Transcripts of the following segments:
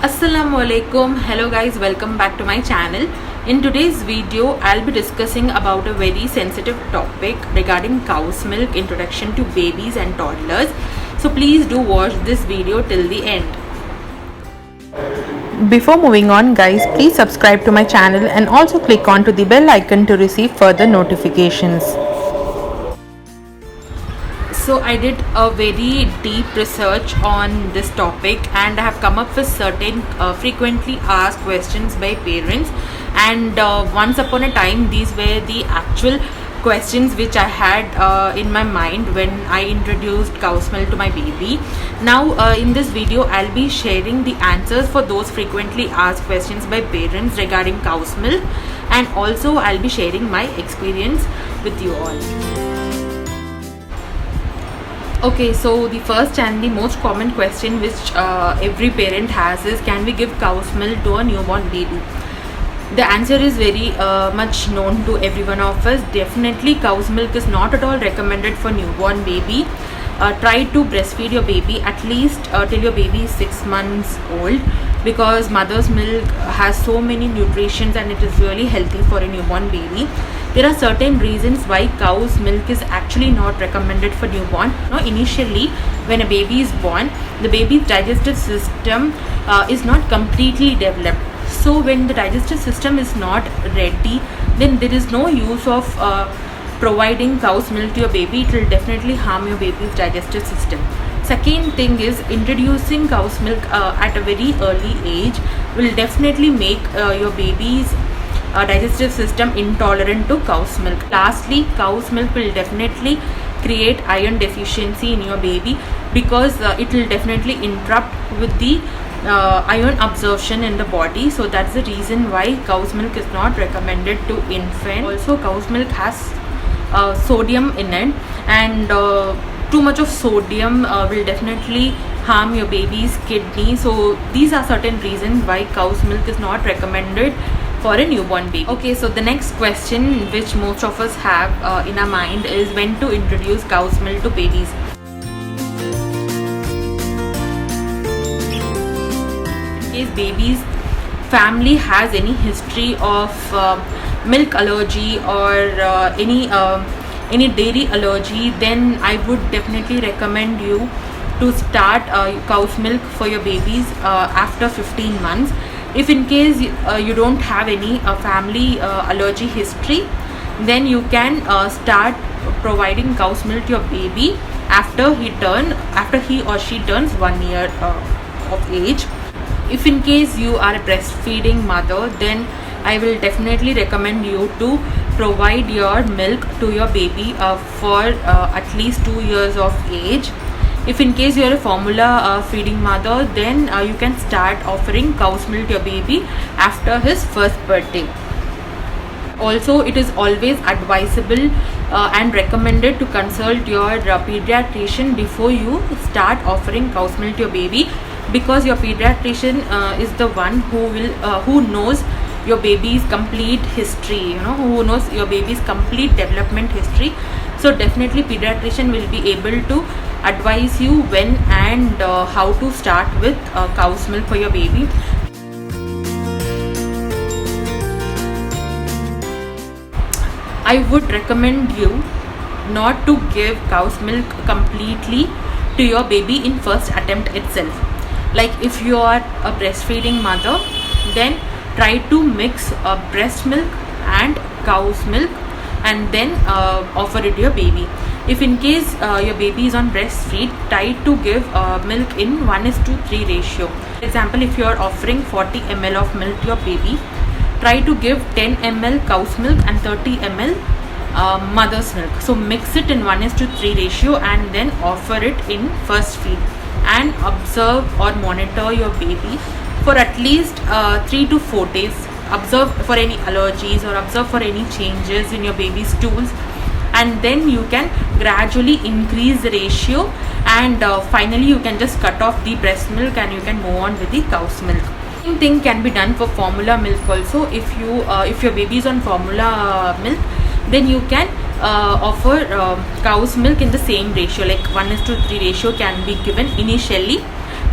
Assalamualaikum. Hello guys, welcome back to my channel. In today's video I'll be discussing about a very sensitive topic regarding cow's milk introduction to babies and toddlers. So please do watch this video till the end. Before moving on guys, please subscribe to my channel and also click on to the bell icon to receive further notifications. So I did a very deep research on this topic and I have come up with certain frequently asked questions by parents, and once upon a time these were the actual questions which I had in my mind when I introduced cow's milk to my baby. Now in this video I'll be sharing the answers for those frequently asked questions by parents regarding cow's milk, and also I'll be sharing my experience with you all. Okay, so the first and the most common question which every parent has is, can we give cow's milk to a newborn baby? The answer is very much known to every one of us. Definitely cow's milk is not at all recommended for newborn baby. Try to breastfeed your baby at least till your baby is 6 months old, because mother's milk has so many nutrients and it is really healthy for a newborn baby. There are certain reasons why cow's milk is actually not recommended for newborn. Initially when a baby is born, the baby's digestive system is not completely developed. So when the digestive system is not ready, then there is no use of providing cow's milk to your baby. It will definitely harm your baby's digestive system. Second thing is, introducing cow's milk at a very early age will definitely make your baby's digestive system intolerant to cow's milk. Lastly, cow's milk will definitely create iron deficiency in your baby, because it will definitely interrupt with the iron absorption in the body. So that's the reason why cow's milk is not recommended to infant. Also, cow's milk has sodium in it, and too much of sodium will definitely harm your baby's kidney. So these are certain reasons why cow's milk is not recommended for a newborn baby. Okay, so the next question which most of us have in our mind is, when to introduce cow's milk to babies. In case baby's family has any history of milk allergy or any dairy allergy, then I would definitely recommend you to start cow's milk for your babies after 15 months. If in case you don't have any family allergy history, then you can start providing cow's milk to your baby after he or she turns 1 year of age. If in case you are a breastfeeding mother, then I will definitely recommend you to provide your milk to your baby for at least 2 years of age. If in case you are a formula feeding mother, then you can start offering cow's milk to your baby after his first birthday. Also, it is always advisable and recommended to consult your pediatrician before you start offering cow's milk to your baby, because your pediatrician is the one who knows your baby's complete history, who knows your baby's complete development history. So definitely pediatrician will be able to advise you when and how to start with cow's milk for your baby. I would recommend you not to give cow's milk completely to your baby in first attempt itself. Like if you are a breastfeeding mother, then try to mix breast milk and cow's milk and then offer it to your baby. If in case your baby is on breastfeed, try to give milk in 1:3 ratio. For example, if you are offering 40 ml of milk to your baby, try to give 10 ml cow's milk and 30 ml mother's milk. So mix it in 1:3 ratio and then offer it in first feed, and observe or monitor your baby for at least 3 to 4 days. Observe for any allergies or observe for any changes in your baby's stools, and then you can gradually increase the ratio, and finally you can just cut off the breast milk and you can move on with the cow's milk. Same thing can be done for formula milk also. If your baby is on formula milk, then you can offer cow's milk in the same ratio, like 1:3 ratio can be given initially,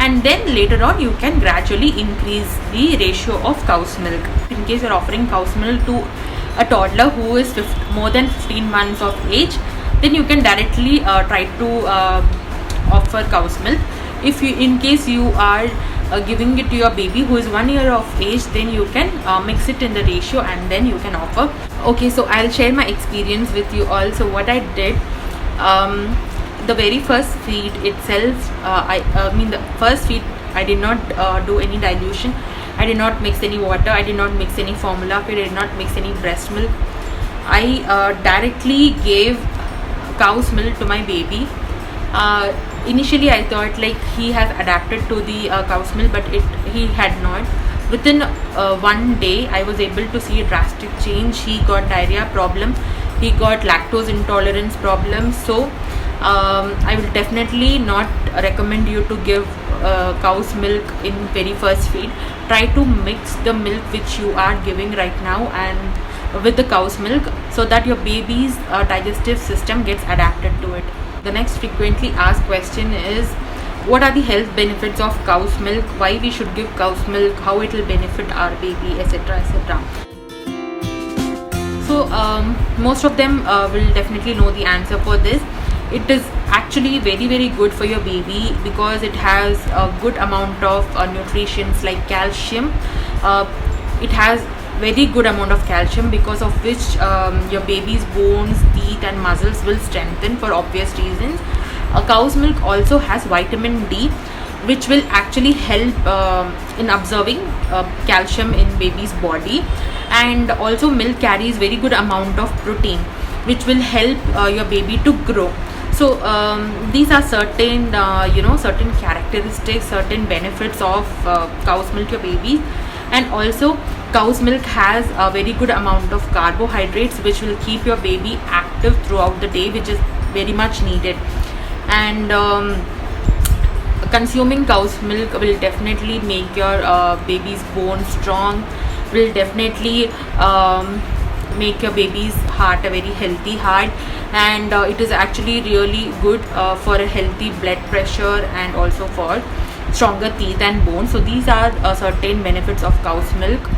and then later on you can gradually increase the ratio of cow's milk. In case you're offering cow's milk to a toddler who is more than 15 months of age, then you can directly try to offer cow's milk. If you, in case you are giving it to your baby who is 1 year of age, then you can mix it in the ratio and then you can offer. Okay, so I'll share my experience with you all. So what I did, the very first feed itself, the first feed I did not do any dilution. I did not mix any water, I did not mix any formula feed, I did not mix any breast milk. I directly gave cow's milk to my baby. Initially I thought like he has adapted to the cow's milk, but he had not. Within 1 day I was able to see a drastic change. He got diarrhea problem, he got lactose intolerance problem. So I will definitely not recommend you to give cow's milk in very first feed. Try to mix the milk which you are giving right now and with the cow's milk, so that your baby's digestive system gets adapted to it. The next frequently asked question is, what are the health benefits of cow's milk, why we should give cow's milk, how it will benefit our baby, etc, etc. So most of them will definitely know the answer for this. It is actually very good for your baby because it has a good amount of nutrients like calcium. It has very good amount of calcium, because of which your baby's bones, teeth and muscles will strengthen for obvious reasons. Cow's milk also has vitamin D, which will actually help in absorbing calcium in baby's body. And also milk carries very good amount of protein, which will help your baby to grow. So these are certain certain characteristics, certain benefits of cow's milk to your baby. And also cow's milk has a very good amount of carbohydrates, which will keep your baby active throughout the day, which is very much needed. And consuming cow's milk will definitely make your baby's bones strong, will definitely make your baby's heart a very healthy heart. And it is actually really good for a healthy blood pressure and also for stronger teeth and bones. So these are certain benefits of cow's milk.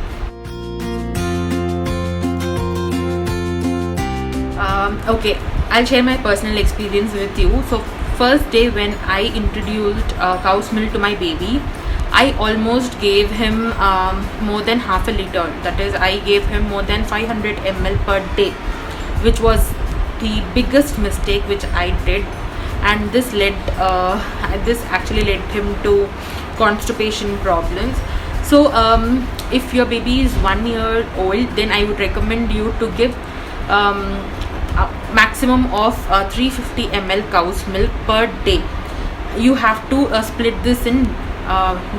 Okay, I'll share my personal experience with you. So first day when I introduced cow's milk to my baby, I almost gave him more than half a liter. That is, I gave him more than 500 ml per day, which was the biggest mistake which I did. And this actually led him to constipation problems. So if your baby is 1 year old, then I would recommend you to give a maximum of 350 ml cow's milk per day. You have to split this in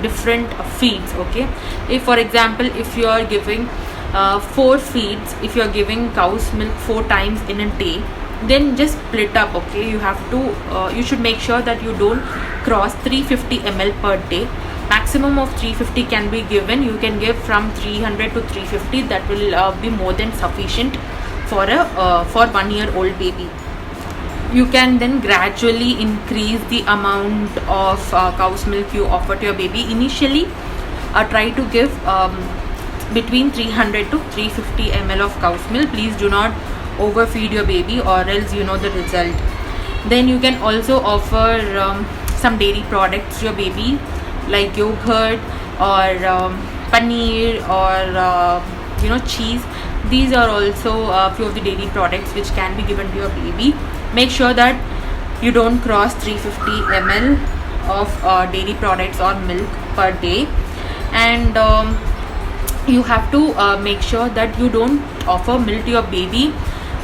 different feeds. Okay, if for example if you are giving 4 feeds, if you are giving cow's milk 4 times in a day, then just split up. Okay, you have to you should make sure that you don't cross 350 ml per day. Maximum of 350 can be given. You can give from 300 to 350. That will be more than sufficient for a 1 year old baby. You can then gradually increase the amount of cow's milk you offer to your baby. Initially try to give between 300 to 350 ml of cow's milk. Please do not overfeed your baby, or else you know the result. Then you can also offer some dairy products to your baby, like yogurt or paneer or cheese. These are also a few of the dairy products which can be given to your baby. Make sure that you don't cross 350 ml of dairy products or milk per day. And you have to make sure that you don't offer milk to your baby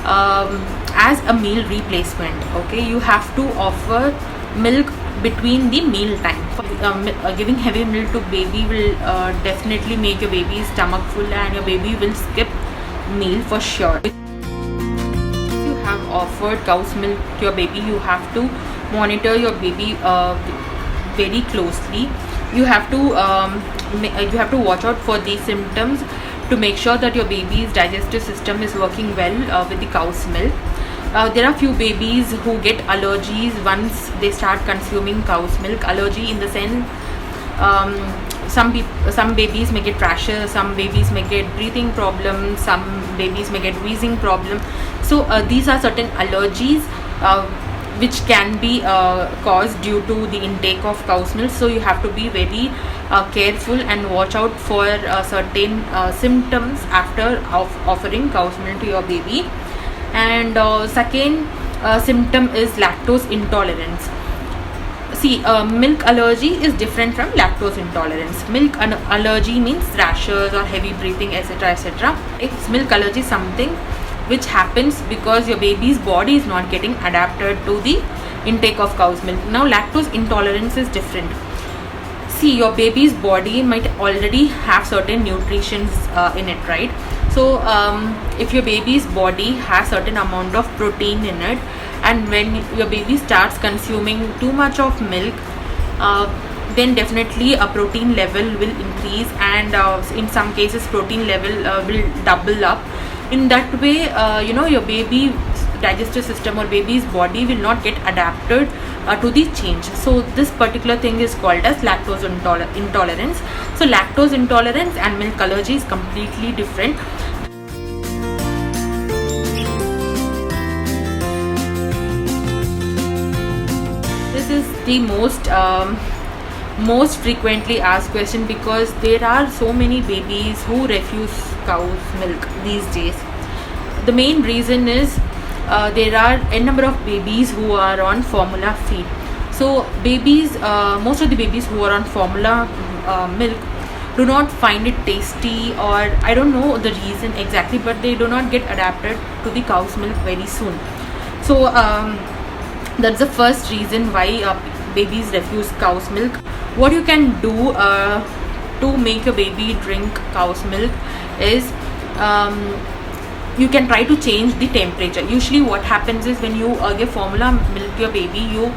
as a meal replacement. Okay, you have to offer milk between the meal time. Giving heavy milk to baby will definitely make your baby's stomach full, and your baby will skip meal for sure. If you have offered cow's milk to your baby, you have to monitor your baby very closely. You have to watch out for these symptoms to make sure that your baby's digestive system is working well with the cow's milk. There are few babies who get allergies once they start consuming cow's milk. Allergy in the sense um, some babies may get rashes, some babies may get breathing problems, some babies may get wheezing problem. So these are certain allergies which can be caused due to the intake of cow's milk. So you have to be very careful and watch out for certain symptoms after offering cow's milk to your baby. And second symptom is lactose intolerance. See, milk allergy is different from lactose intolerance. Milk allergy means rashes or heavy breathing, etc., etc. It's milk allergy is something which happens because your baby's body is not getting adapted to the intake of cow's milk. Now, lactose intolerance is different. See, your baby's body might already have certain nutritions in it, right? So, if your baby's body has certain amount of protein in it, and when your baby starts consuming too much of milk, then definitely a protein level will increase, and in some cases protein level will double up. In that way, your baby's digestive system or baby's body will not get adapted to the change. So this particular thing is called as lactose intolerance. So lactose intolerance and milk allergy is completely different. This is the most frequently asked question, because there are so many babies who refuse cow's milk these days. The main reason is there are a number of babies who are on formula feed. So babies, most of the babies who are on formula milk do not find it tasty, or I don't know the reason exactly, but they do not get adapted to the cow's milk very soon. So that's the first reason why babies refuse cow's milk. What you can do to make your baby drink cow's milk is you can try to change the temperature. Usually what happens is, when you give formula milk to your baby, you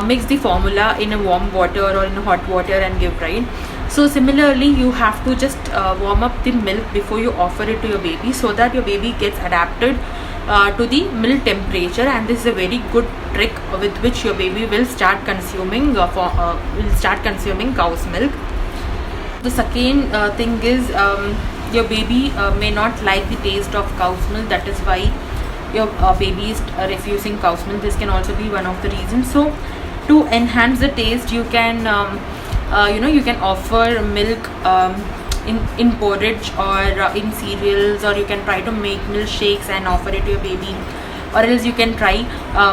mix the formula in a warm water or in hot water and give, right? So similarly, you have to just warm up the milk before you offer it to your baby, so that your baby gets adapted to the milk temperature. And this is a very good trick with which your baby will start consuming cow's milk. The second thing is, your baby may not like the taste of cow's milk. That is why your baby is refusing cow's milk. This can also be one of the reasons. So to enhance the taste, you can you can offer milk in porridge or in cereals, or you can try to make milkshakes and offer it to your baby, or else you can try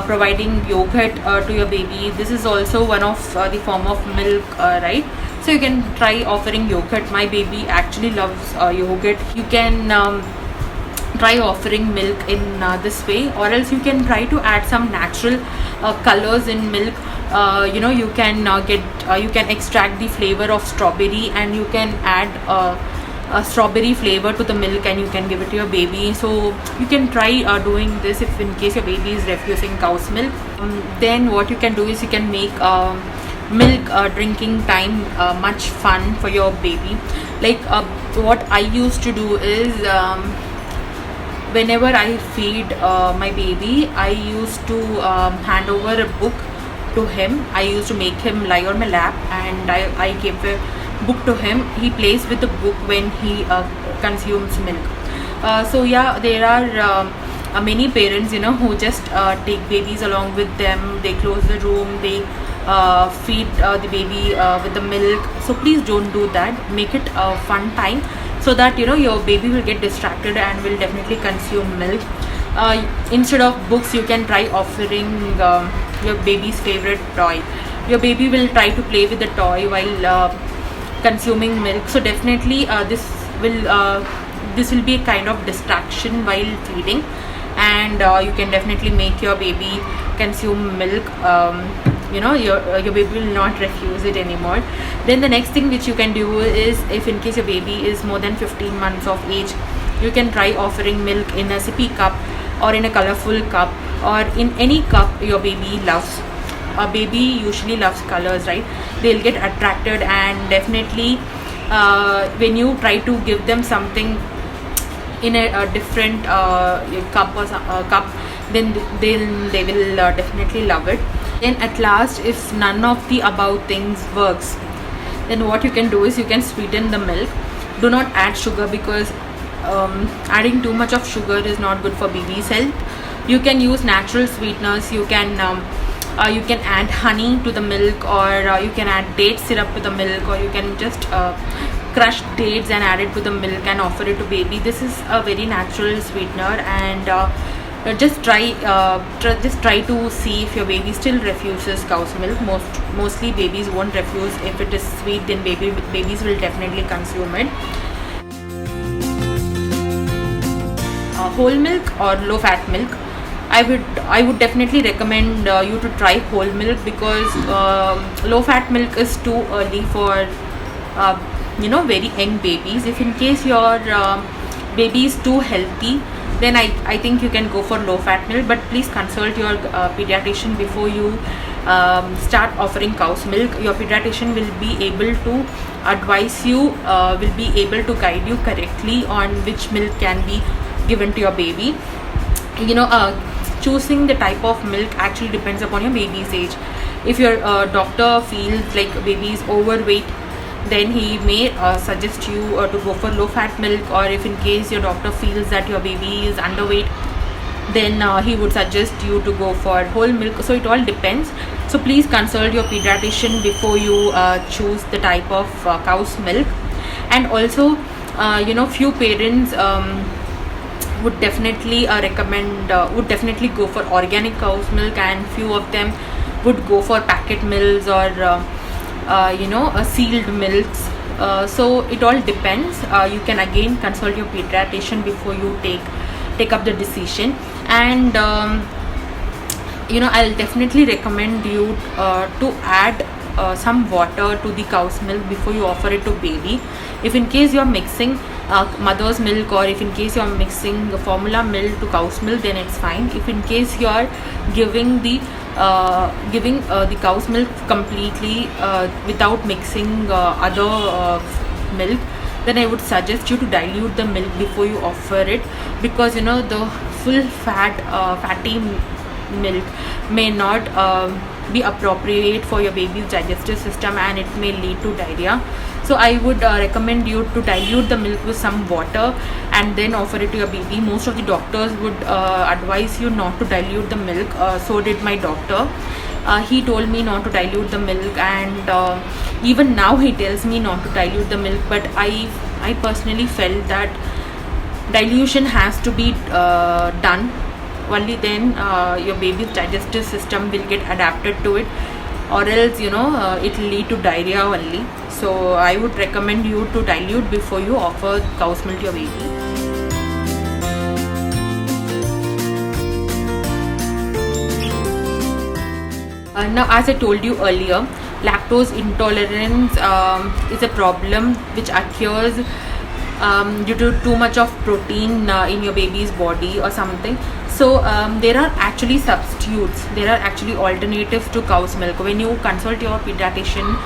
providing yogurt to your baby. This is also one of the form of milk, right? So you can try offering yogurt. My baby actually loves yogurt. You can try offering milk in this way, or else you can try to add some natural colors in milk. You can extract the flavor of strawberry, and you can add a strawberry flavor to the milk, and you can give it to your baby. So you can try doing this if in case your baby is refusing cow's milk. Then what you can do is, you can make milk drinking time much fun for your baby. Like what I used to do is, whenever I feed my baby, I used to hand over a book to him. I used to make him lie on my lap, and I give a book to him. He plays with the book when he consumes milk. So yeah, there are many parents who just take babies along with them. They close the room, they feed the baby with the milk. So please don't do that. Make it a fun time, so that your baby will get distracted and will definitely consume milk. Instead of books, you can try offering your baby's favorite toy. Your baby will try to play with the toy while consuming milk. So definitely this will be a kind of distraction while feeding, and you can definitely make your baby consume milk. Your baby will not refuse it anymore. Then the next thing which you can do is, if in case your baby is more than 15 months of age, you can try offering milk in a sippy cup, or in a colorful cup, or in any cup your baby loves. A baby usually loves colors, right? They'll get attracted, and definitely when you try to give them something in a different cup or cup, then they will definitely love it. Then at last, if none of the above things works, then what you can do is you can sweeten the milk. Do not add sugar, because adding too much of sugar is not good for baby's health. You can use natural sweeteners. You can add honey to the milk, or you can add date syrup to the milk, or you can just crush dates and add it to the milk and offer it to baby. This is a very natural sweetener, and just try to see if your baby still refuses cow's milk. Mostly babies won't refuse. If it is sweet, then babies will definitely consume it. Whole milk or low fat milk, I would definitely recommend you to try whole milk, because low fat milk is too early for very young babies. If in case your baby is too healthy, then I think you can go for low fat milk, but please consult your pediatrician before you start offering cow's milk. Your pediatrician will be able to advise you, will be able to guide you correctly on which milk can be given to your baby. Choosing the type of milk actually depends upon your baby's age. If your doctor feels like baby is overweight, then he may suggest you to go for low fat milk, or if in case your doctor feels that your baby is underweight, then he would suggest you to go for whole milk. So it all depends. So please consult your pediatrician before you choose the type of cow's milk. And also few parents would definitely would definitely go for organic cow's milk, and few of them would go for packet milks, or sealed milks. So it all depends. You can again consult your pediatrician before you take up the decision. And I'll definitely recommend you to add some water to the cow's milk before you offer it to baby. If in case you're mixing mother's milk, or if in case you're mixing the formula milk to cow's milk, then it's fine. If in case you're giving the cow's milk completely without mixing other milk, then I would suggest you to dilute the milk before you offer it, because the full fatty milk may not be appropriate for your baby's digestive system, and it may lead to diarrhea. So I would recommend you to dilute the milk with some water and then offer it to your baby. Most of the doctors would advise you not to dilute the milk. So did my doctor. He told me not to dilute the milk, and even now he tells me not to dilute the milk. But I personally felt that dilution has to be done. Only then your baby's digestive system will get adapted to it, or else it will lead to diarrhea only. So I would recommend you to dilute before you offer cow's milk to your baby. Now, as I told you earlier, lactose intolerance is a problem which occurs due to too much of protein in your baby's body or something. So there are actually substitutes, there are actually alternatives to cow's milk. When you consult your pediatrician,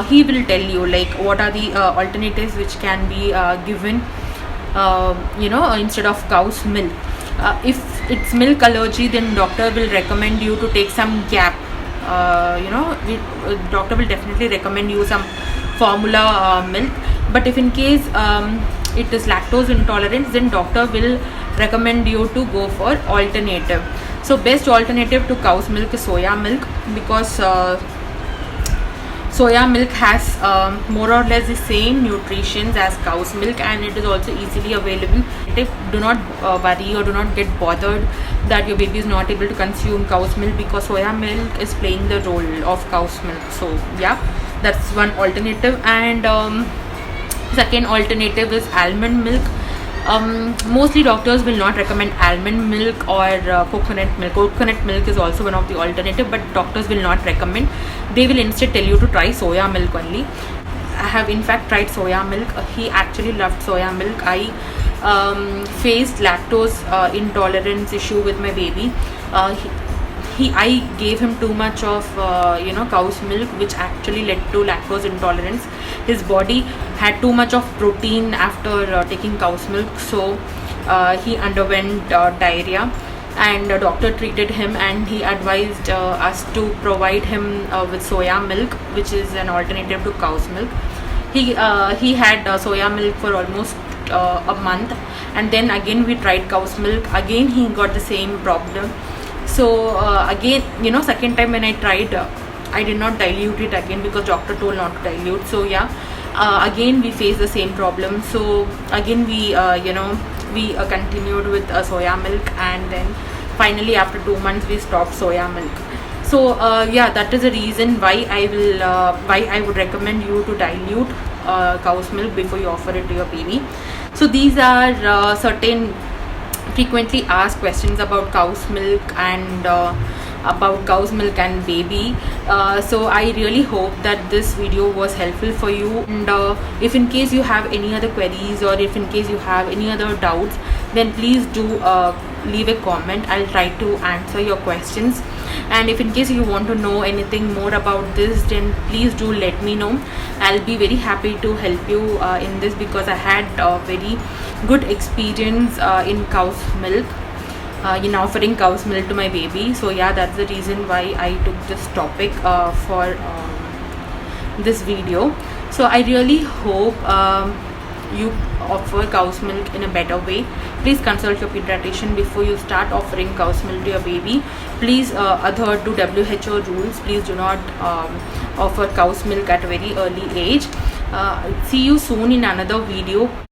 he will tell you like what are the alternatives which can be given instead of cow's milk. If it's milk allergy, then doctor will recommend you to take some GAP. Doctor will definitely recommend you some formula milk. But if in case it is lactose intolerance, then doctor will recommend you to go for alternative. So best alternative to cow's milk is soya milk, because soya milk has more or less the same nutritions as cow's milk, and it is also easily available. Do not worry or do not get bothered that your baby is not able to consume cow's milk, because soya milk is playing the role of cow's milk. So yeah, that's one alternative. And second alternative is almond milk. Mostly doctors will not recommend almond milk or coconut milk. Coconut milk is also one of the alternative, but doctors will not recommend. They will instead tell you to try soya milk only. I have in fact tried soya milk. He actually loved soya milk. I faced lactose intolerance issue with my baby. I gave him too much of cow's milk, which actually led to lactose intolerance. His body had too much of protein after taking cow's milk, so he underwent diarrhea. and a doctor treated him, and he advised us to provide him with soya milk, which is an alternative to cow's milk. He had soya milk for almost a month, and then again we tried cow's milk. Again he got the same problem. So again, second time when I tried, I did not dilute it again because doctor told not to dilute. So yeah, again we faced the same problem. So again we continued with soya milk, and then finally after 2 months we stopped soya milk. So yeah, that is the reason why I would recommend you to dilute cow's milk before you offer it to your baby. So these are certain frequently asked questions about cow's milk and baby. So I really hope that this video was helpful for you, and if in case you have any other queries, or if in case you have any other doubts, then please do leave a comment. I'll try to answer your questions. And if in case you want to know anything more about this, then please do let me know. I'll be very happy to help you in this, because I had a very good experience in cow's milk, in offering cow's milk to my baby. So yeah, that's the reason why I took this topic for this video. So I really hope you offer cow's milk in a better way. Please consult your pediatrician before you start offering cow's milk to your baby. Please adhere to WHO rules. Please do not offer cow's milk at a very early age. See you soon in another video.